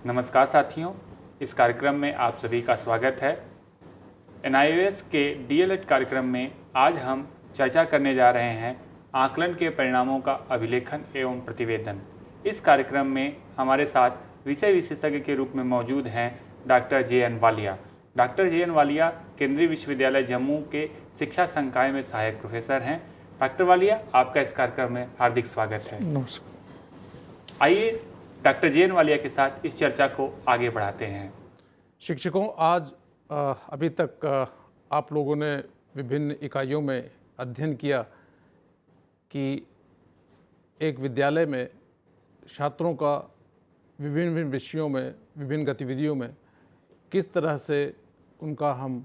नमस्कार साथियों, इस कार्यक्रम में आप सभी का स्वागत है। NIOS के DLED कार्यक्रम में आज हम चर्चा करने जा रहे हैं आकलन के परिणामों का अभिलेखन एवं प्रतिवेदन। इस कार्यक्रम में हमारे साथ विषय विशेषज्ञ के रूप में मौजूद हैं doctor JN Walia. Doctor JN Walia केंद्रीय विश्वविद्यालय जम्मू के शिक्षा संकाय में सहायक प्रोफेसर हैं। डॉक्टर वालिया, आपका इस कार्यक्रम में हार्दिक स्वागत है। नमस्कार। आइए डॉक्टर JN वालिया के साथ इस चर्चा को आगे बढ़ाते हैं। शिक्षकों, आज अभी तक आप लोगों ने विभिन्न इकाइयों में अध्ययन किया कि एक विद्यालय में छात्रों का विभिन्न विभिन्न विषयों में, विभिन्न गतिविधियों में किस तरह से उनका हम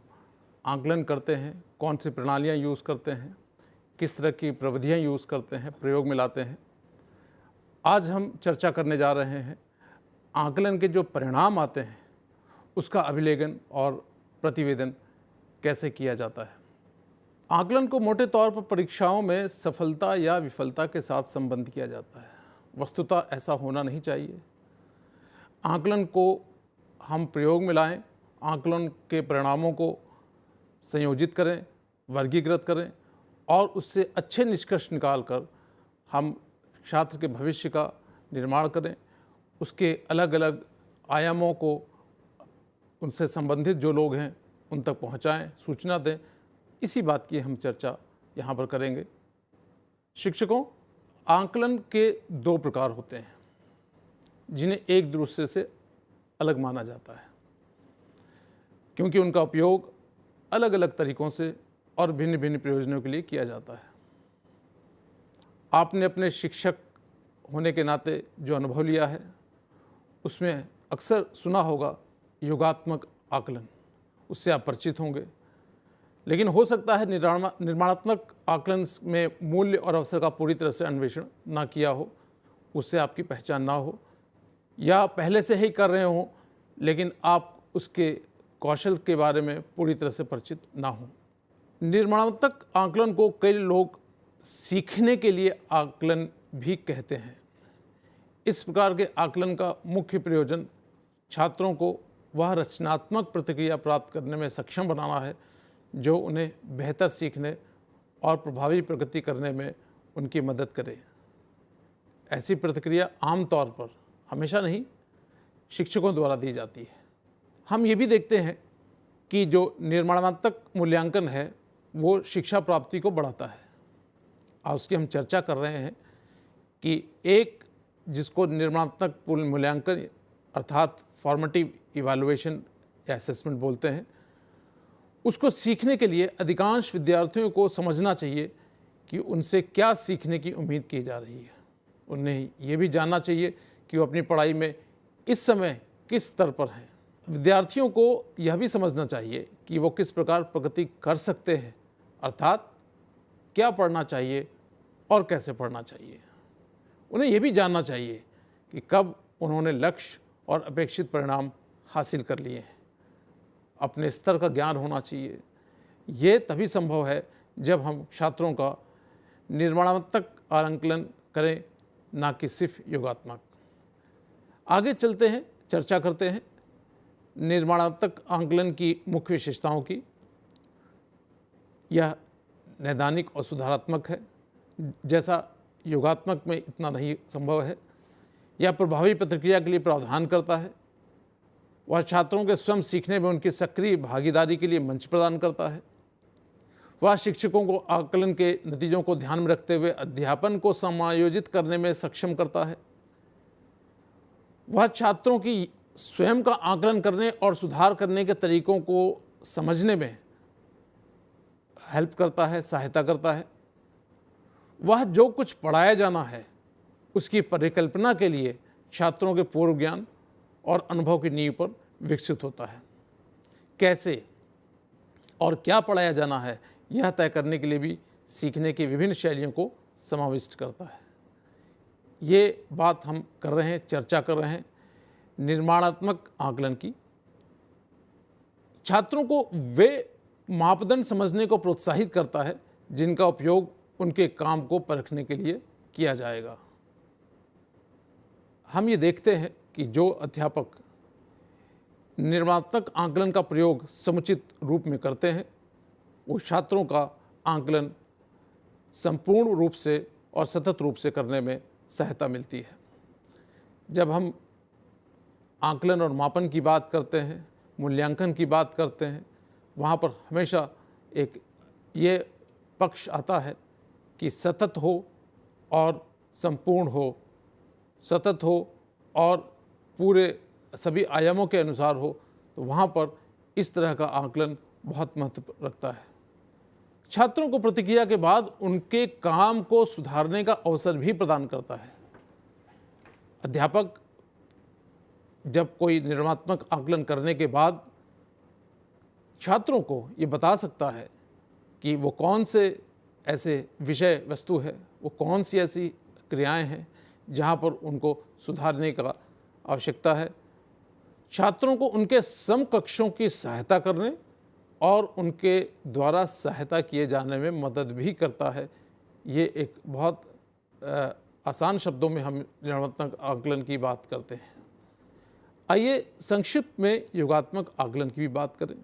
आकलन करते हैं, कौन सी प्रणालियाँ यूज़ करते हैं, किस तरह की प्रविधियाँ यूज़ करते हैं, प्रयोग में लाते हैं। आज हम चर्चा करने जा रहे हैं आकलन के जो परिणाम आते हैं उसका अभिलेखन और प्रतिवेदन कैसे किया जाता है। आकलन को मोटे तौर पर परीक्षाओं में सफलता या विफलता के साथ संबंध किया जाता है। वस्तुतः ऐसा होना नहीं चाहिए। आकलन को हम प्रयोग में लाएं, आकलन के परिणामों को संयोजित करें, वर्गीकृत करें और उससे अच्छे निष्कर्ष निकालकर हम छात्र के भविष्य का निर्माण करें, उसके अलग अलग आयामों को उनसे संबंधित जो लोग हैं उन तक पहुंचाएं, सूचना दें। इसी बात की हम चर्चा यहाँ पर करेंगे। शिक्षकों, आकलन के दो प्रकार होते हैं जिन्हें एक दूसरे से अलग माना जाता है, क्योंकि उनका उपयोग अलग अलग तरीक़ों से और भिन्न भिन्न प्रयोजनों के लिए किया जाता है। आपने अपने शिक्षक होने के नाते जो अनुभव लिया है उसमें अक्सर सुना होगा योगात्मक आकलन, उससे आप परिचित होंगे। लेकिन हो सकता है निर्माणात्मक आकलन में मूल्य और अवसर का पूरी तरह से अन्वेषण ना किया हो, उससे आपकी पहचान ना हो, या पहले से ही कर रहे हों लेकिन आप उसके कौशल के बारे में पूरी तरह से परिचित ना हों। निर्माणात्मक आकलन को कई लोग सीखने के लिए आकलन भी कहते हैं। इस प्रकार के आकलन का मुख्य प्रयोजन छात्रों को वह रचनात्मक प्रतिक्रिया प्राप्त करने में सक्षम बनाना है जो उन्हें बेहतर सीखने और प्रभावी प्रगति करने में उनकी मदद करे। ऐसी प्रतिक्रिया आमतौर पर, हमेशा नहीं, शिक्षकों द्वारा दी जाती है। हम ये भी देखते हैं कि जो निर्माणात्मक मूल्यांकन है वो शिक्षा प्राप्ति को बढ़ाता है। आज उसकी हम चर्चा कर रहे हैं कि एक जिसको निर्माणात्मक मूल्यांकन अर्थात फॉर्मेटिव इवैल्यूएशन या असेसमेंट बोलते हैं, उसको सीखने के लिए अधिकांश विद्यार्थियों को समझना चाहिए कि उनसे क्या सीखने की उम्मीद की जा रही है। उन्हें ये भी जानना चाहिए कि वो अपनी पढ़ाई में इस समय किस स्तर पर हैं। विद्यार्थियों को यह भी समझना चाहिए कि वो किस प्रकार प्रगति कर सकते हैं, अर्थात क्या पढ़ना चाहिए और कैसे पढ़ना चाहिए। उन्हें यह भी जानना चाहिए कि कब उन्होंने लक्ष्य और अपेक्षित परिणाम हासिल कर लिए हैं। अपने स्तर का ज्ञान होना चाहिए। ये तभी संभव है जब हम छात्रों का निर्माणात्मक आकलन करें, ना कि सिर्फ योगात्मक। आगे चलते हैं, चर्चा करते हैं निर्माणात्मक आकलन की मुख्य विशेषताओं की। यह नैदानिक और सुधारात्मक है, जैसा योगात्मक में इतना नहीं संभव है। यह प्रभावी प्रतिक्रिया के लिए प्रावधान करता है। वह छात्रों के स्वयं सीखने में उनकी सक्रिय भागीदारी के लिए मंच प्रदान करता है। वह शिक्षकों को आकलन के नतीजों को ध्यान में रखते हुए अध्यापन को समायोजित करने में सक्षम करता है। वह छात्रों की स्वयं का आकलन करने और सुधार करने के तरीकों को समझने में हेल्प करता है, सहायता करता है। वह जो कुछ पढ़ाया जाना है उसकी परिकल्पना के लिए छात्रों के पूर्व ज्ञान और अनुभव की नींव पर विकसित होता है। कैसे और क्या पढ़ाया जाना है यह तय करने के लिए भी सीखने की विभिन्न शैलियों को समाविष्ट करता है। ये बात हम कर रहे हैं, चर्चा कर रहे हैं निर्माणात्मक आकलन की। छात्रों को वे मापदंड समझने को प्रोत्साहित करता है जिनका उपयोग उनके काम को परखने के लिए किया जाएगा। हम ये देखते हैं कि जो अध्यापक निर्माणात्मक आकलन का प्रयोग समुचित रूप में करते हैं, वो छात्रों का आकलन संपूर्ण रूप से और सतत रूप से करने में सहायता मिलती है। जब हम आकलन और मापन की बात करते हैं, मूल्यांकन की बात करते हैं, वहाँ पर हमेशा एक ये पक्ष आता है कि सतत हो और संपूर्ण हो, सतत हो और पूरे सभी आयामों के अनुसार हो, तो वहाँ पर इस तरह का आकलन बहुत महत्व रखता है। छात्रों को प्रतिक्रिया के बाद उनके काम को सुधारने का अवसर भी प्रदान करता है। अध्यापक जब कोई निर्माणात्मक आकलन करने के बाद छात्रों को ये बता सकता है कि वो कौन से ऐसे विषय वस्तु है, वो कौन सी ऐसी क्रियाएं हैं जहाँ पर उनको सुधारने का आवश्यकता है। छात्रों को उनके समकक्षों की सहायता करने और उनके द्वारा सहायता किए जाने में मदद भी करता है। ये एक बहुत आसान शब्दों में हम निर्माणात्मक आकलन की बात करते हैं। आइए संक्षिप्त में योगात्मक आकलन की भी बात करें।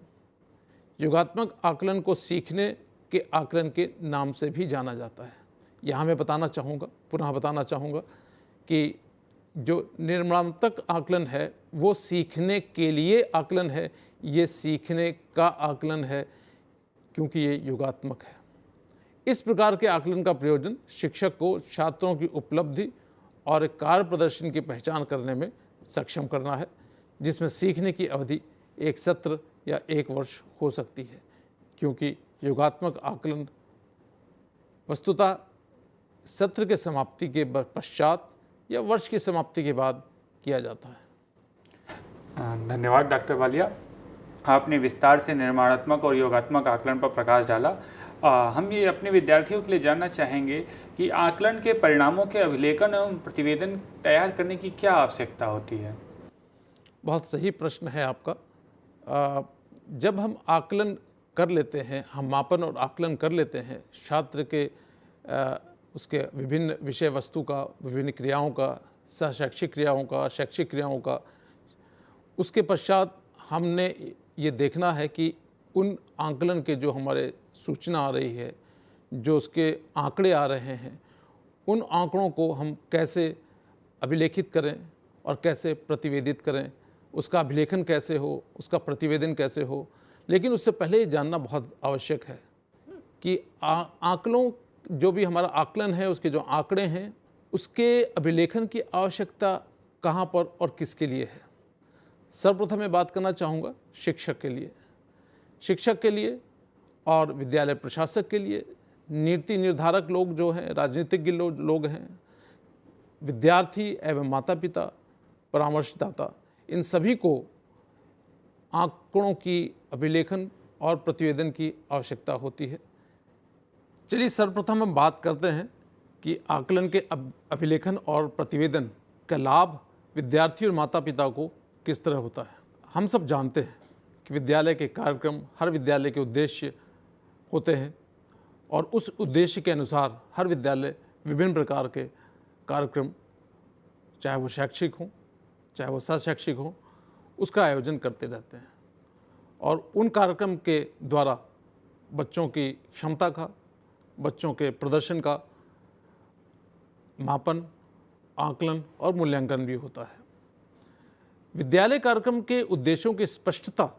योगात्मक आकलन को सीखने के आकलन के नाम से भी जाना जाता है। यहाँ मैं पुनः बताना चाहूँगा कि जो निर्माणात्मक आकलन है वो सीखने के लिए आकलन है, ये सीखने का आकलन है क्योंकि ये योगात्मक है। इस प्रकार के आकलन का प्रयोजन शिक्षक को छात्रों की उपलब्धि और कार्य प्रदर्शन की पहचान करने में सक्षम करना है, जिसमें सीखने की अवधि एक सत्र या एक वर्ष हो सकती है, क्योंकि योगात्मक आकलन वस्तुतः सत्र के समाप्ति के पश्चात या वर्ष की समाप्ति के बाद किया जाता है। धन्यवाद डॉक्टर वालिया, आपने विस्तार से निर्माणात्मक और योगात्मक आकलन पर प्रकाश डाला। हम ये अपने विद्यार्थियों के लिए जानना चाहेंगे कि आकलन के परिणामों के अभिलेखन एवं प्रतिवेदन तैयार करने की क्या आवश्यकता होती है? बहुत सही प्रश्न है आपका। जब हम आकलन कर लेते हैं, हम मापन और आकलन कर लेते हैं छात्र के उसके विभिन्न विषय वस्तु का, विभिन्न क्रियाओं का, सहशैक्षिक क्रियाओं का, शैक्षिक क्रियाओं का, उसके पश्चात हमने ये देखना है कि उन आकलन के जो हमारे सूचना आ रही है, जो उसके आंकड़े आ रहे हैं, उन आंकड़ों को हम कैसे अभिलेखित करें और कैसे प्रतिवेदित करें, उसका अभिलेखन कैसे हो, उसका प्रतिवेदन कैसे हो। लेकिन उससे पहले ये जानना बहुत आवश्यक है कि आकलों जो भी हमारा आकलन है, उसके जो आंकड़े हैं, उसके अभिलेखन की आवश्यकता कहाँ पर और किसके लिए है। सर्वप्रथम मैं बात करना चाहूँगा शिक्षक के लिए और विद्यालय प्रशासक के लिए, नीति निर्धारक लोग जो हैं, राजनीतिज्ञ लोग हैं, विद्यार्थी एवं माता पिता, परामर्शदाता, इन सभी को आंकड़ों की अभिलेखन और प्रतिवेदन की आवश्यकता होती है। चलिए सर्वप्रथम हम बात करते हैं कि आकलन के अभिलेखन और प्रतिवेदन का लाभ विद्यार्थी और माता पिता को किस तरह होता है। हम सब जानते हैं कि विद्यालय के कार्यक्रम, हर विद्यालय के उद्देश्य होते हैं और उस उद्देश्य के अनुसार हर विद्यालय विभिन्न प्रकार के कार्यक्रम, चाहे वो शैक्षिक हों चाहे वो सहशैक्षिक हों, उसका आयोजन करते रहते हैं। और उन कार्यक्रम के द्वारा बच्चों की क्षमता का, बच्चों के प्रदर्शन का मापन, आकलन और मूल्यांकन भी होता है। विद्यालय कार्यक्रम के उद्देश्यों की स्पष्टता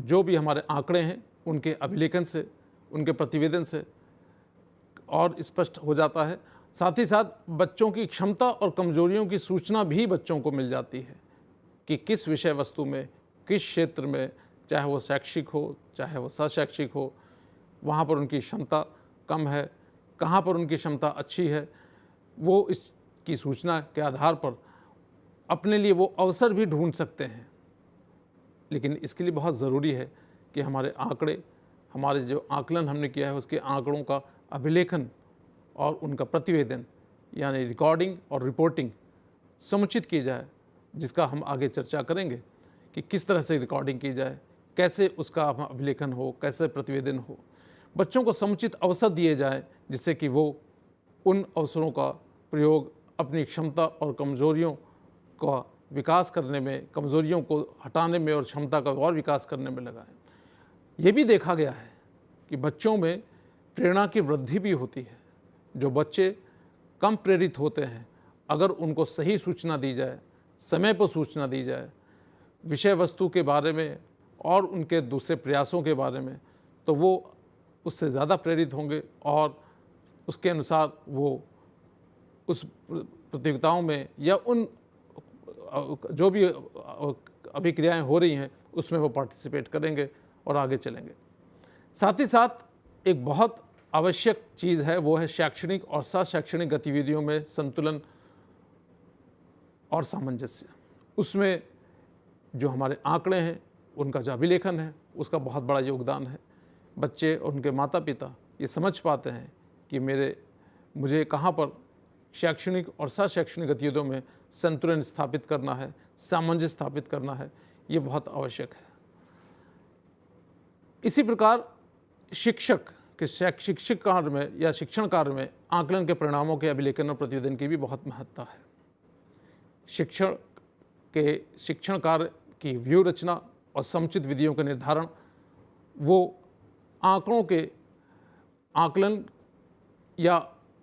जो भी हमारे आंकड़े हैं उनके अभिलेखन से, उनके प्रतिवेदन से और स्पष्ट हो जाता है। साथ ही साथ बच्चों की क्षमता और कमजोरियों की सूचना भी बच्चों को मिल जाती है कि किस विषय वस्तु में, किस क्षेत्र में, चाहे वो शैक्षिक हो चाहे वो सहशैक्षिक हो, वहाँ पर उनकी क्षमता कम है, कहाँ पर उनकी क्षमता अच्छी है। वो इसकी सूचना के आधार पर अपने लिए वो अवसर भी ढूंढ सकते हैं। लेकिन इसके लिए बहुत ज़रूरी है कि हमारे आंकड़े, हमारे जो आकलन हमने किया है उसके आंकड़ों का अभिलेखन और उनका प्रतिवेदन यानी रिकॉर्डिंग और रिपोर्टिंग समुचित की जाए, जिसका हम आगे चर्चा करेंगे कि किस तरह से रिकॉर्डिंग की जाए, कैसे उसका अभिलेखन हो, कैसे प्रतिवेदन हो। बच्चों को समुचित अवसर दिए जाए जिससे कि वो उन अवसरों का प्रयोग अपनी क्षमता और कमजोरियों का विकास करने में, कमज़ोरियों को हटाने में और क्षमता का और विकास करने में लगाएं। ये भी देखा गया है कि बच्चों में प्रेरणा की वृद्धि भी होती है। जो बच्चे कम प्रेरित होते हैं, अगर उनको सही सूचना दी जाए, समय पर सूचना दी जाए विषय वस्तु के बारे में और उनके दूसरे प्रयासों के बारे में, तो वो उससे ज़्यादा प्रेरित होंगे और उसके अनुसार वो उस प्रतियोगिताओं में या उन जो भी अभिक्रियाएं हो रही हैं उसमें वो पार्टिसिपेट करेंगे और आगे चलेंगे। साथ ही साथ एक बहुत आवश्यक चीज़ है, वो है शैक्षणिक और सशैक्षणिक गतिविधियों में संतुलन और सामंजस्य। उसमें जो हमारे आंकड़े हैं, उनका जो अभिलेखन है, उसका बहुत बड़ा योगदान है। बच्चे और उनके माता पिता ये समझ पाते हैं कि मुझे कहाँ पर शैक्षणिक और सशैक्षणिक गतिविधियों में संतुलन स्थापित करना है, सामंजस्य स्थापित करना है, ये बहुत आवश्यक है। इसी प्रकार शिक्षक के शिक्षक कार्य में या शिक्षण कार्य में आकलन के परिणामों के अभिलेखन और प्रतिवेदन की भी बहुत महत्ता है। शिक्षण कार्य की व्यू रचना और समुचित विधियों के निर्धारण वो आंकड़ों के आकलन या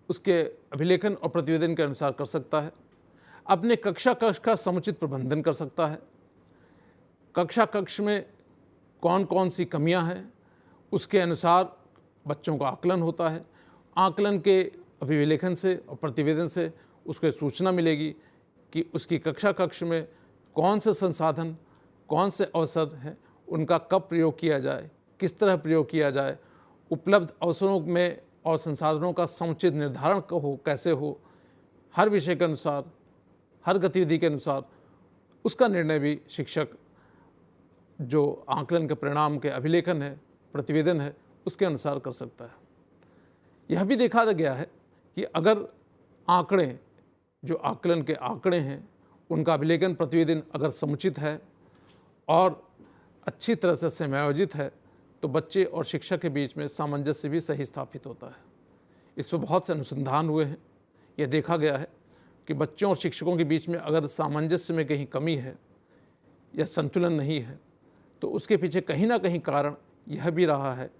उसके अभिलेखन और प्रतिवेदन के अनुसार कर सकता है। अपने कक्षा कक्ष का समुचित प्रबंधन कर सकता है। कक्षा कक्ष में कौन कौन सी कमियां हैं, उसके अनुसार बच्चों का आकलन होता है। आकलन के अभिलेखन से और प्रतिवेदन से उसको सूचना मिलेगी कि उसकी कक्षा कक्ष में कौन से संसाधन, कौन से अवसर हैं, उनका कब प्रयोग किया जाए, किस तरह प्रयोग किया जाए, उपलब्ध अवसरों में और संसाधनों का समुचित निर्धारण कैसे हो, हर विषय के अनुसार, हर गतिविधि के अनुसार उसका निर्णय भी शिक्षक जो आकलन के परिणाम के अभिलेखन है, प्रतिवेदन है, उसके अनुसार कर सकता है। यह भी देखा गया है कि अगर आंकड़े, जो आकलन के आंकड़े हैं, उनका अभिलेखन प्रतिवेदन अगर समुचित है और अच्छी तरह से समायोजित है, तो बच्चे और शिक्षक के बीच में सामंजस्य भी सही स्थापित होता है। इस पर बहुत से अनुसंधान हुए हैं। यह देखा गया है कि बच्चों और शिक्षकों के बीच में अगर सामंजस्य में कहीं कमी है या संतुलन नहीं है, तो उसके पीछे कहीं ना कहीं कारण यह भी रहा है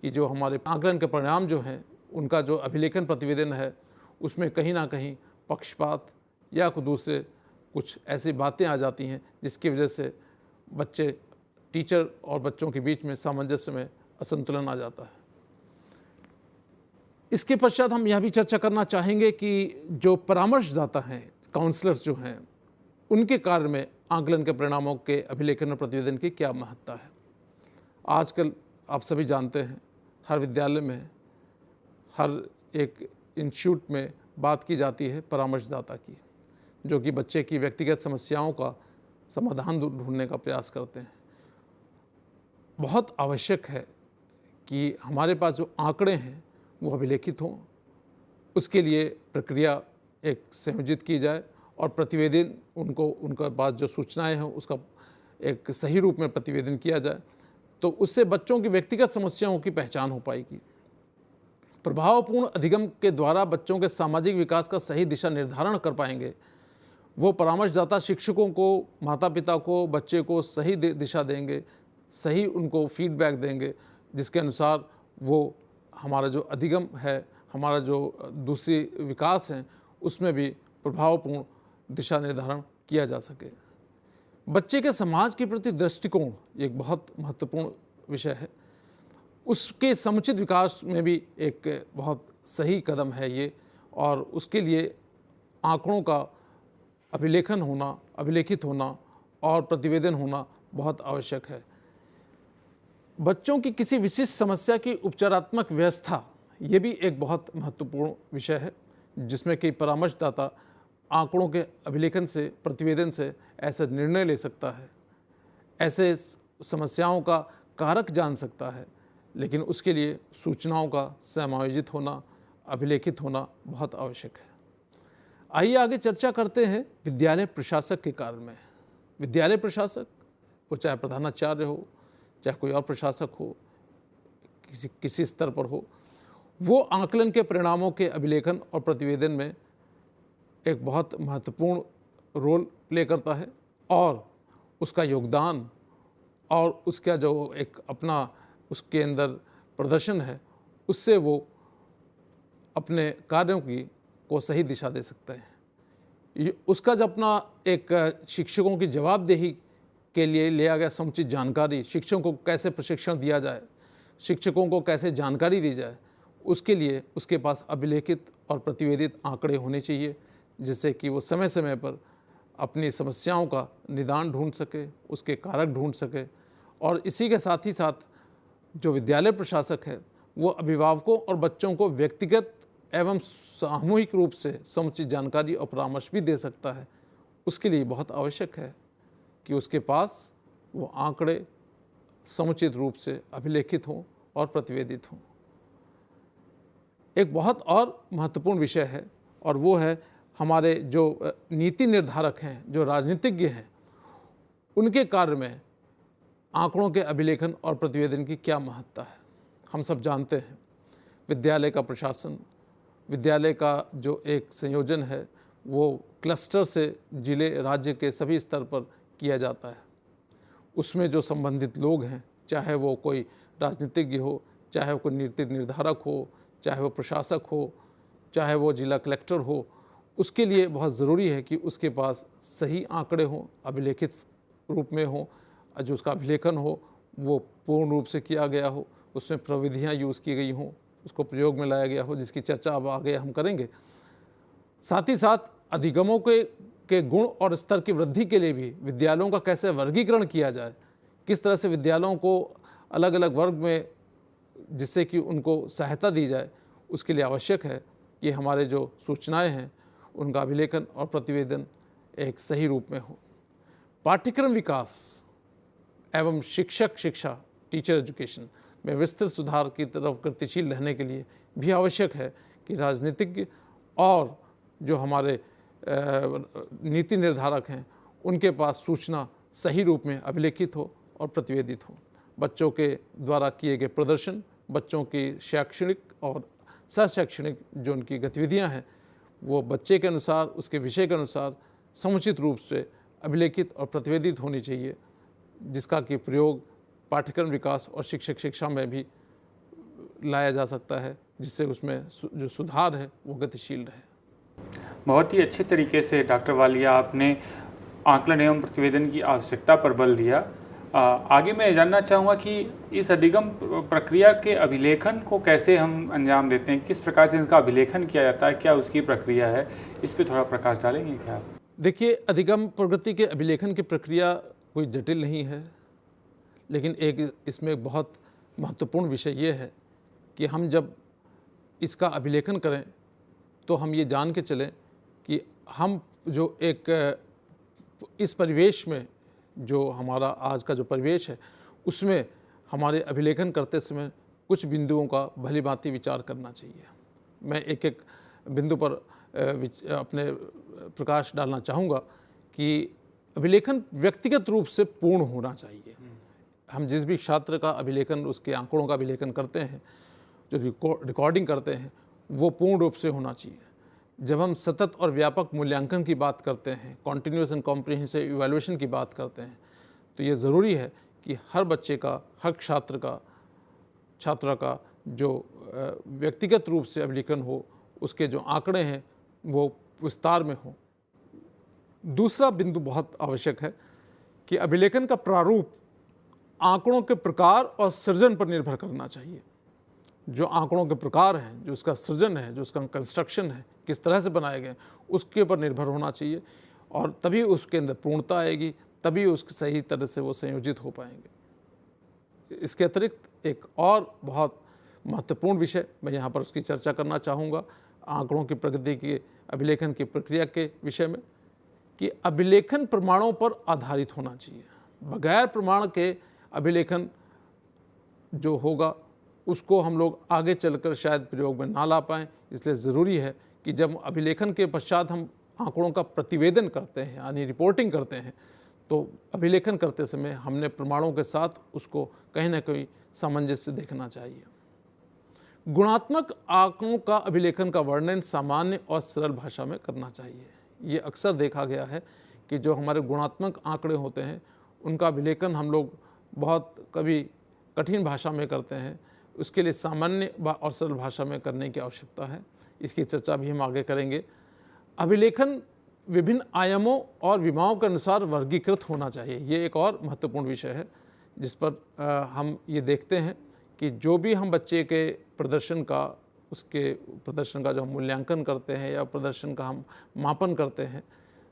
कि जो हमारे आकलन के परिणाम जो हैं, उनका जो अभिलेखन प्रतिवेदन है, उसमें कहीं ना कहीं पक्षपात या दूसरे कुछ ऐसी बातें आ जाती हैं जिसकी वजह से बच्चे, टीचर और बच्चों के बीच में सामंजस्य में असंतुलन आ जाता है। इसके पश्चात हम यह भी चर्चा करना चाहेंगे कि जो परामर्शदाता हैं, काउंसलर्स जो हैं, उनके कार्य में आकलन के परिणामों के अभिलेखन और प्रतिवेदन की क्या महत्ता है। आजकल आप सभी जानते हैं, हर विद्यालय में, हर एक इंस्टीट्यूट में बात की जाती है परामर्शदाता की, जो कि बच्चे की व्यक्तिगत समस्याओं का समाधान ढूंढने का प्रयास करते हैं। बहुत आवश्यक है कि हमारे पास जो आंकड़े हैं वो अभिलेखित हों, उसके लिए प्रक्रिया एक संयोजित की जाए और प्रतिवेदन उनका पास जो सूचनाएं हैं उसका एक सही रूप में प्रतिवेदन किया जाए, तो उससे बच्चों की व्यक्तिगत समस्याओं की पहचान हो पाएगी। प्रभावपूर्ण अधिगम के द्वारा बच्चों के सामाजिक विकास का सही दिशा निर्धारण कर पाएंगे। वो परामर्शदाता शिक्षकों को, माता पिता को, बच्चे को सही दिशा देंगे, सही उनको फीडबैक देंगे, जिसके अनुसार वो हमारा जो अधिगम है, हमारा जो दूसरी विकास है, उसमें भी प्रभावपूर्ण दिशा निर्धारण किया जा सके। बच्चे के समाज के प्रति दृष्टिकोण एक बहुत महत्वपूर्ण विषय है। उसके समुचित विकास में भी एक बहुत सही कदम है ये, और उसके लिए आंकड़ों का अभिलेखन होना, अभिलेखित होना और प्रतिवेदन होना बहुत आवश्यक है। बच्चों की किसी विशिष्ट समस्या की उपचारात्मक व्यवस्था, ये भी एक बहुत महत्वपूर्ण विषय है, जिसमें कि परामर्शदाता आंकड़ों के अभिलेखन से, प्रतिवेदन से ऐसे निर्णय ले सकता है, ऐसे समस्याओं का कारक जान सकता है, लेकिन उसके लिए सूचनाओं का समायोजित होना, अभिलेखित होना बहुत आवश्यक है। आइए आगे चर्चा करते हैं विद्यालय प्रशासक के कार्य में। विद्यालय प्रशासक, वो चाहे प्रधानाचार्य हो, चाहे कोई और प्रशासक हो, किसी स्तर पर हो, वो आकलन के परिणामों के अभिलेखन और प्रतिवेदन में एक बहुत महत्वपूर्ण रोल प्ले करता है और उसका योगदान और उसका जो एक अपना उसके अंदर प्रदर्शन है, उससे वो अपने कार्यों की को सही दिशा दे सकता है। उसका जब अपना एक शिक्षकों की जवाबदेही के लिए लिया गया समुचित जानकारी, शिक्षकों को कैसे प्रशिक्षण दिया जाए, शिक्षकों को कैसे जानकारी दी जाए, उसके लिए उसके पास अभिलेखित और प्रतिवेदित आंकड़े होने चाहिए, जिससे कि वो समय समय पर अपनी समस्याओं का निदान ढूंढ सके, उसके कारक ढूंढ सके। और इसी के साथ ही साथ जो विद्यालय प्रशासक है वो अभिभावकों और बच्चों को व्यक्तिगत एवं सामूहिक रूप से समुचित जानकारी और परामर्श भी दे सकता है। उसके लिए बहुत आवश्यक है कि उसके पास वो आंकड़े समुचित रूप से अभिलेखित हों और प्रतिवेदित हों। एक बहुत और महत्वपूर्ण विषय है और वो है हमारे जो नीति निर्धारक हैं, जो राजनीतिज्ञ हैं, उनके कार्य में आंकड़ों के अभिलेखन और प्रतिवेदन की क्या महत्ता है। हम सब जानते हैं विद्यालय का प्रशासन, विद्यालय का जो एक संयोजन है वो क्लस्टर से जिले राज्य के सभी स्तर पर किया जाता है। उसमें जो संबंधित लोग हैं, चाहे वो कोई राजनीतिज्ञ हो, चाहे वो कोई नीति निर्धारक हो, चाहे वो प्रशासक हो, चाहे वो जिला कलेक्टर हो, उसके लिए बहुत ज़रूरी है कि उसके पास सही आंकड़े हों, अभिलेखित रूप में हों, जो उसका अभिलेखन हो वो पूर्ण रूप से किया गया हो, उसमें प्रविधियाँ यूज़ की गई हों, उसको प्रयोग में लाया गया हो, जिसकी चर्चा अब आगे हम करेंगे। साथ ही साथ अधिगमों के गुण और स्तर की वृद्धि के लिए भी विद्यालयों का कैसे वर्गीकरण किया जाए, किस तरह से विद्यालयों को अलग अलग वर्ग में जिससे कि उनको सहायता दी जाए, उसके लिए आवश्यक है कि हमारे जो सूचनाएं हैं उनका अभिलेखन और प्रतिवेदन एक सही रूप में हो। पाठ्यक्रम विकास एवं शिक्षक शिक्षा टीचर एजुकेशन में विस्तृत सुधार की तरफ गतिशील रहने के लिए भी आवश्यक है कि राजनीतिज्ञ और जो हमारे नीति निर्धारक हैं उनके पास सूचना सही रूप में अभिलेखित हो और प्रतिवेदित हो। बच्चों के द्वारा किए गए प्रदर्शन, बच्चों की शैक्षणिक और सशैक्षणिक जो उनकी गतिविधियां हैं वो बच्चे के अनुसार, उसके विषय के अनुसार समुचित रूप से अभिलेखित और प्रतिवेदित होनी चाहिए, जिसका कि प्रयोग पाठ्यक्रम विकास और शिक्षक शिक्षा में भी लाया जा सकता है, जिससे उसमें जो सुधार है वो गतिशील रहे। बहुत ही अच्छे तरीके से डॉक्टर वालिया आपने आकलन एवं प्रतिवेदन की आवश्यकता पर बल दिया। आगे मैं जानना चाहूँगा कि इस अधिगम प्रक्रिया के अभिलेखन को कैसे हम अंजाम देते हैं, किस प्रकार से इसका अभिलेखन किया जाता है, क्या उसकी प्रक्रिया है, इस पर थोड़ा प्रकाश डालेंगे क्या आप? देखिए, अधिगम प्रगति के अभिलेखन की प्रक्रिया कोई जटिल नहीं है, लेकिन एक इसमें बहुत महत्वपूर्ण विषय ये है कि हम जब इसका अभिलेखन करें तो हम ये जान के चलें कि हम जो एक इस परिवेश में जो हमारा आज का जो परिवेश है उसमें हमारे अभिलेखन करते समय कुछ बिंदुओं का भली भांति विचार करना चाहिए। मैं एक एक बिंदु पर अपने प्रकाश डालना चाहूँगा कि अभिलेखन व्यक्तिगत रूप से पूर्ण होना चाहिए। हम जिस भी छात्र का अभिलेखन, उसके आंकड़ों का अभिलेखन करते हैं, जो रिकॉर्डिंग करते हैं, वो पूर्ण रूप से होना चाहिए। जब हम सतत और व्यापक मूल्यांकन की बात करते हैं, कॉन्टिन्यूस एंड कॉम्प्रिहेंसिव इवैल्यूएशन की बात करते हैं, तो ये ज़रूरी है कि हर बच्चे का, हर छात्रा का जो व्यक्तिगत रूप से अभिलेखन हो, उसके जो आंकड़े हैं वो विस्तार में हो। दूसरा बिंदु बहुत आवश्यक है कि अभिलेखन का प्रारूप आंकड़ों के प्रकार और सृजन पर निर्भर करना चाहिए। जो आंकड़ों के प्रकार हैं, जो उसका सृजन है, जो उसका कंस्ट्रक्शन है, किस तरह से बनाए गए, उसके ऊपर निर्भर होना चाहिए और तभी उसके अंदर पूर्णता आएगी, तभी उसके सही तरह से वो संयोजित हो पाएंगे। इसके अतिरिक्त एक और बहुत महत्वपूर्ण विषय मैं यहाँ पर उसकी चर्चा करना चाहूँगा आंकड़ों की प्रगति की अभिलेखन की प्रक्रिया के विषय में, कि अभिलेखन प्रमाणों पर आधारित होना चाहिए। बगैर प्रमाण के अभिलेखन जो होगा उसको हम लोग आगे चलकर शायद प्रयोग में ना ला पाएँ। इसलिए ज़रूरी है कि जब अभिलेखन के पश्चात हम आंकड़ों का प्रतिवेदन करते हैं, यानी रिपोर्टिंग करते हैं, तो अभिलेखन करते समय हमने प्रमाणों के साथ उसको कहीं ना कहीं सामंजस्य देखना चाहिए। गुणात्मक आंकड़ों का अभिलेखन का वर्णन सामान्य और सरल भाषा में करना चाहिए। ये अक्सर देखा गया है कि जो हमारे गुणात्मक आंकड़े होते हैं उनका अभिलेखन हम लोग बहुत कभी कठिन भाषा में करते हैं, उसके लिए सामान्य और सरल भाषा में करने की आवश्यकता है। इसकी चर्चा भी हम आगे करेंगे। अभिलेखन विभिन्न आयामों और विमाओं के अनुसार वर्गीकृत होना चाहिए। ये एक और महत्वपूर्ण विषय है जिस पर हम ये देखते हैं कि जो भी हम बच्चे के प्रदर्शन का, उसके प्रदर्शन का जो हम मूल्यांकन करते हैं या प्रदर्शन का हम मापन करते हैं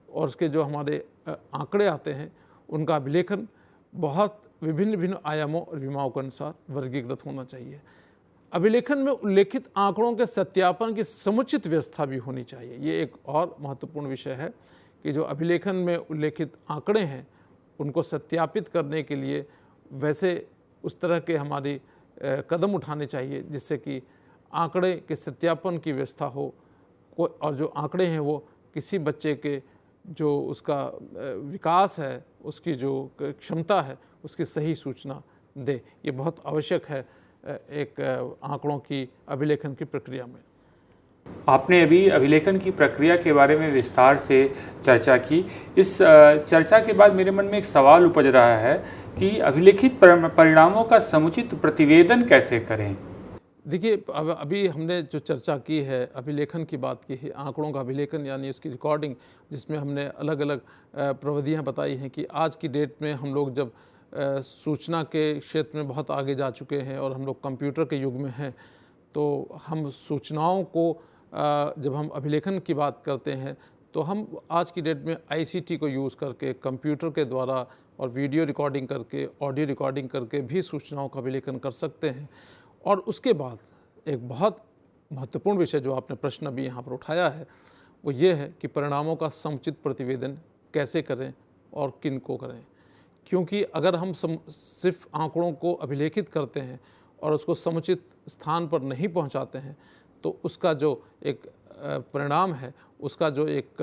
और उसके जो हमारे आंकड़े आते हैं, उनका अभिलेखन बहुत विभिन्न आयामों और विमाओं के अनुसार वर्गीकृत होना चाहिए। अभिलेखन में उल्लेखित आंकड़ों के सत्यापन की समुचित व्यवस्था भी होनी चाहिए। ये एक और महत्वपूर्ण विषय है कि जो अभिलेखन में उल्लेखित आंकड़े हैं उनको सत्यापित करने के लिए वैसे उस तरह के हमारी कदम उठाने चाहिए जिससे कि आंकड़े के सत्यापन की व्यवस्था हो और जो आंकड़े हैं वो किसी बच्चे के जो उसका विकास है, उसकी जो क्षमता है, उसकी सही सूचना दे। ये बहुत आवश्यक है एक आंकड़ों की अभिलेखन की प्रक्रिया में। आपने अभी अभिलेखन की प्रक्रिया के बारे में विस्तार से चर्चा की। इस चर्चा के बाद मेरे मन में एक सवाल उपज रहा है कि अभिलेखित परिणामों का समुचित प्रतिवेदन कैसे करें? देखिए, अब अभी हमने जो चर्चा की है, अभिलेखन की बात की है, आंकड़ों का अभिलेखन यानी उसकी रिकॉर्डिंग, जिसमें हमने अलग अलग प्रविधियाँ बताई हैं कि आज की डेट में हम लोग जब सूचना के क्षेत्र में बहुत आगे जा चुके हैं और हम लोग कंप्यूटर के युग में हैं, तो हम सूचनाओं को जब हम अभिलेखन की बात करते हैं तो हम आज की डेट में आईसीटी को यूज़ करके, कंप्यूटर के द्वारा और वीडियो रिकॉर्डिंग करके, ऑडियो रिकॉर्डिंग करके भी सूचनाओं का अभिलेखन कर सकते हैं। और उसके बाद एक बहुत महत्वपूर्ण विषय जो आपने प्रश्न अभी यहाँ पर उठाया है वो ये है कि परिणामों का समुचित प्रतिवेदन कैसे करें और किन को करें। क्योंकि अगर हम सिर्फ आंकड़ों को अभिलेखित करते हैं और उसको समुचित स्थान पर नहीं पहुंचाते हैं तो उसका जो एक परिणाम है, उसका जो एक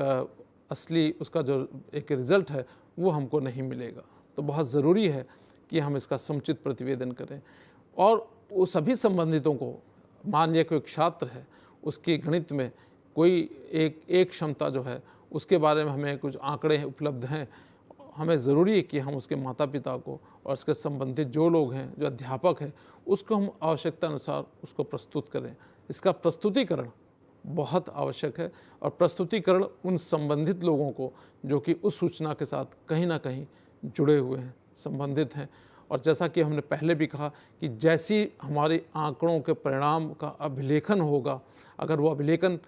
असली, उसका जो एक रिज़ल्ट है वो हमको नहीं मिलेगा। तो बहुत ज़रूरी है कि हम इसका समुचित प्रतिवेदन करें और वो सभी संबंधितों को, मान लिया कोई छात्र है, उसकी गणित में कोई एक क्षमता जो है उसके बारे में हमें कुछ आंकड़े उपलब्ध हैं, हमें ज़रूरी है कि हम उसके माता पिता को और उसके संबंधित जो लोग हैं, जो अध्यापक हैं, उसको हम आवश्यकता अनुसार उसको प्रस्तुत करें। इसका प्रस्तुतिकरण बहुत आवश्यक है और प्रस्तुतिकरण उन संबंधित लोगों को जो कि उस सूचना के साथ कहीं ना कहीं जुड़े हुए हैं, संबंधित हैं। और जैसा कि हमने पहले भी कहा कि जैसी हमारे आंकड़ों के परिणाम का अभिलेखन होगा, अगर वो अभिलेखन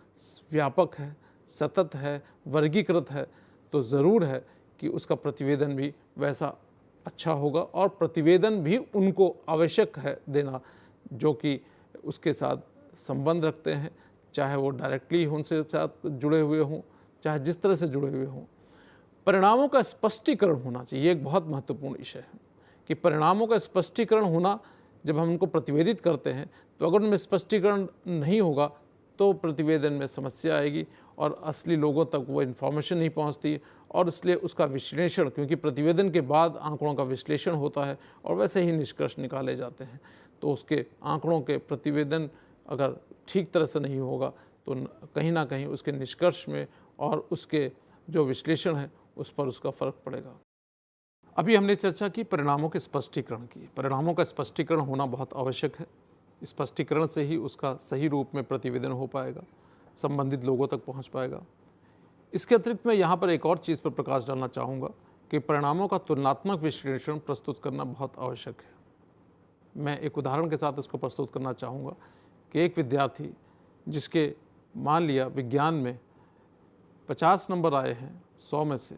व्यापक है, सतत है, वर्गीकृत है, तो ज़रूर है कि उसका प्रतिवेदन भी वैसा अच्छा होगा और प्रतिवेदन भी उनको आवश्यक है देना जो कि उसके साथ संबंध रखते हैं, चाहे वो डायरेक्टली उनसे साथ जुड़े हुए हों, चाहे जिस तरह से जुड़े हुए हों। परिणामों का स्पष्टीकरण होना चाहिए। ये एक बहुत महत्वपूर्ण विषय है कि परिणामों का स्पष्टीकरण होना, जब हम उनको प्रतिवेदित करते हैं तो अगर उनमें स्पष्टीकरण नहीं होगा तो प्रतिवेदन में समस्या आएगी और असली लोगों तक वो इन्फॉर्मेशन नहीं पहुंचती और इसलिए उसका विश्लेषण, क्योंकि प्रतिवेदन के बाद आंकड़ों का विश्लेषण होता है और वैसे ही निष्कर्ष निकाले जाते हैं, तो उसके आंकड़ों के प्रतिवेदन अगर ठीक तरह से नहीं होगा तो कहीं ना कहीं उसके निष्कर्ष में और उसके जो विश्लेषण है उस पर उसका फ़र्क पड़ेगा। अभी हमने चर्चा की परिणामों के स्पष्टीकरण की। परिणामों का स्पष्टीकरण होना बहुत आवश्यक है। स्पष्टीकरण से ही उसका सही रूप में प्रतिवेदन हो पाएगा, संबंधित लोगों तक पहुंच पाएगा। इसके अतिरिक्त मैं यहाँ पर एक और चीज़ पर प्रकाश डालना चाहूँगा कि परिणामों का तुलनात्मक विश्लेषण प्रस्तुत करना बहुत आवश्यक है। मैं एक उदाहरण के साथ इसको प्रस्तुत करना चाहूँगा कि एक विद्यार्थी जिसके मान लिया विज्ञान में 50 नंबर आए हैं 100 में से,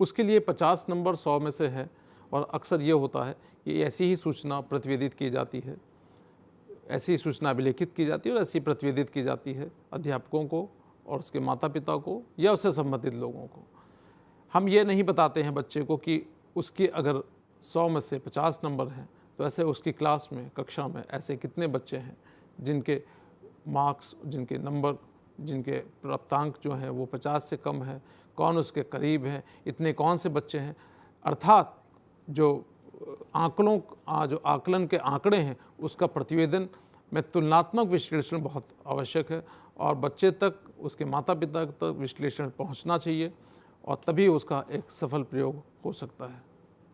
उसके लिए 50 नंबर 100 में से है और अक्सर ये होता है कि ऐसी ही सूचना प्रतिवेदित की जाती है, ऐसी ही सूचना अभिलेखित की जाती है और ऐसी प्रतिवेदित की जाती है अध्यापकों को और उसके माता पिता को या उससे संबंधित लोगों को। हम ये नहीं बताते हैं बच्चे को कि उसकी अगर 100 में से 50 नंबर हैं तो ऐसे उसकी क्लास में, कक्षा में ऐसे कितने बच्चे हैं जिनके मार्क्स, जिनके नंबर, जिनके प्राप्तांक जो हैं वो 50 से कम है, कौन उसके करीब हैं, इतने कौन से बच्चे हैं। अर्थात जो आकलन के आंकड़े हैं उसका प्रतिवेदन में तुलनात्मक विश्लेषण बहुत आवश्यक है और बच्चे तक, उसके माता पिता तक विश्लेषण पहुंचना चाहिए और तभी उसका एक सफल प्रयोग हो सकता है।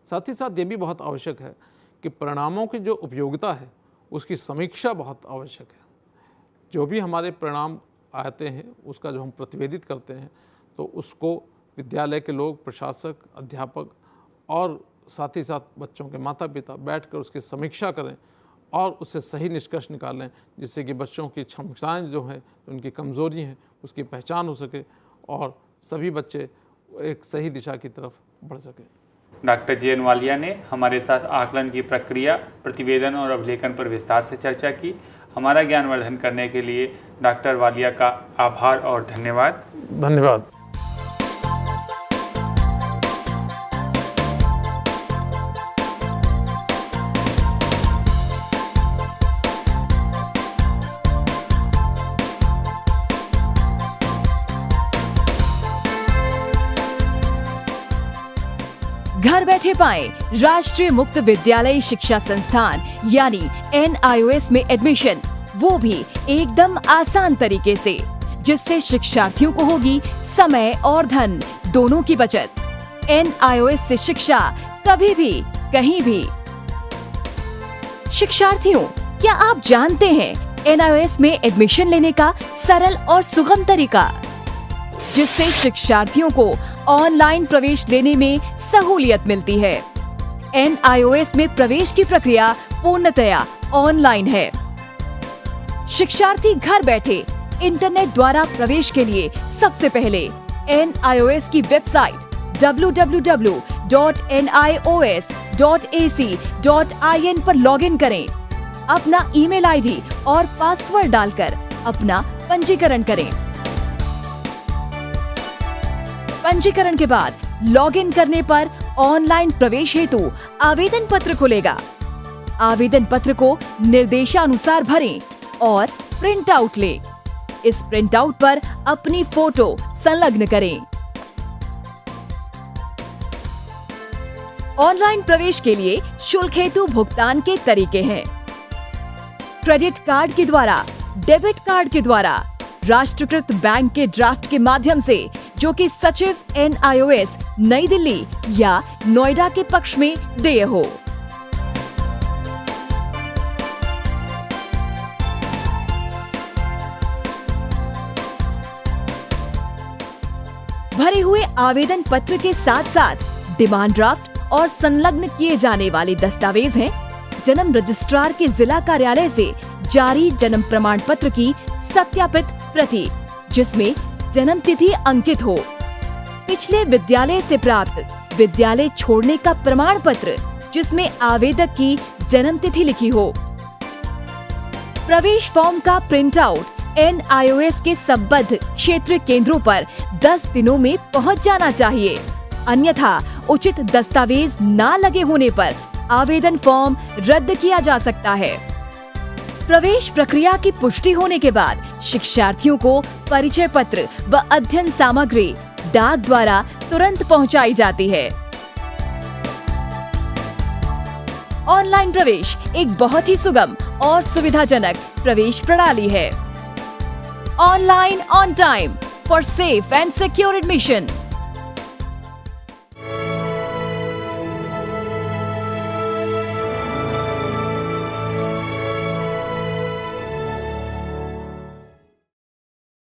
साथ ही साथ ये भी बहुत आवश्यक है कि परिणामों की जो उपयोगिता है उसकी समीक्षा बहुत आवश्यक है। जो भी हमारे परिणाम आते हैं उसका जो हम प्रतिवेदित करते हैं तो उसको विद्यालय के लोग, प्रशासक, अध्यापक और साथ ही साथ बच्चों के माता पिता बैठकर उसकी समीक्षा करें और उससे सही निष्कर्ष निकालें, जिससे कि बच्चों की क्षमताएं जो हैं, उनकी कमज़ोरी हैं, उसकी पहचान हो सके और सभी बच्चे एक सही दिशा की तरफ बढ़ सकें। डॉक्टर JN वालिया ने हमारे साथ आकलन की प्रक्रिया, प्रतिवेदन और अभिलेखन पर विस्तार से चर्चा की। हमारा ज्ञानवर्धन करने के लिए डॉक्टर वालिया का आभार और धन्यवाद। धन्यवाद। घर बैठे पाएं राष्ट्रीय मुक्त विद्यालय शिक्षा संस्थान यानी NIOS में एडमिशन, वो भी एकदम आसान तरीके से, जिससे शिक्षार्थियों को होगी समय और धन दोनों की बचत। NIOS से शिक्षा कभी भी कहीं भी। शिक्षार्थियों, क्या आप जानते हैं NIOS में एडमिशन लेने का सरल और सुगम तरीका, जिससे शिक्षार्थियों को ऑनलाइन प्रवेश लेने में सहूलियत मिलती है। NIOS में प्रवेश की प्रक्रिया पूर्णतया ऑनलाइन है। शिक्षार्थी घर बैठे इंटरनेट द्वारा प्रवेश के लिए सबसे पहले NIOS की वेबसाइट www.nios.ac.in पर लॉगिन करें। अपना ईमेल आईडी और पासवर्ड डालकर अपना पंजीकरण करें। पंजीकरण के बाद लॉगिन करने पर ऑनलाइन प्रवेश हेतु आवेदन पत्र खुलेगा। आवेदन पत्र को निर्देशानुसार भरें और प्रिंट आउट लें। इस प्रिंट आउट पर अपनी फोटो संलग्न करें। ऑनलाइन प्रवेश के लिए शुल्क हेतु भुगतान के तरीके हैं: क्रेडिट कार्ड के द्वारा, डेबिट कार्ड के द्वारा, राष्ट्रीयकृत बैंक के ड्राफ्ट के माध्यम से, जो कि सचिव NIOS नई दिल्ली या नोएडा के पक्ष में देय हो। भरे हुए आवेदन पत्र के साथ साथ डिमांड ड्राफ्ट और संलग्न किए जाने वाले दस्तावेज हैं: जन्म रजिस्ट्रार के जिला कार्यालय से जारी जन्म प्रमाण पत्र की सत्यापित प्रति, जिसमें जन्म तिथि अंकित हो, पिछले विद्यालय से प्राप्त विद्यालय छोड़ने का प्रमाण पत्र, जिसमें आवेदक की जन्म तिथि लिखी हो। प्रवेश फॉर्म का प्रिंट आउट NIOS के संबद्ध क्षेत्रीय केंद्रों पर 10 दिनों में पहुंच जाना चाहिए, अन्यथा उचित दस्तावेज न लगे होने पर आवेदन फॉर्म रद्द किया जा सकता है। प्रवेश प्रक्रिया की पुष्टि होने के बाद शिक्षार्थियों को परिचय पत्र व अध्ययन सामग्री डाक द्वारा तुरंत पहुंचाई जाती है। ऑनलाइन प्रवेश एक बहुत ही सुगम और सुविधाजनक प्रवेश प्रणाली है। Online on time for safe and secure admission.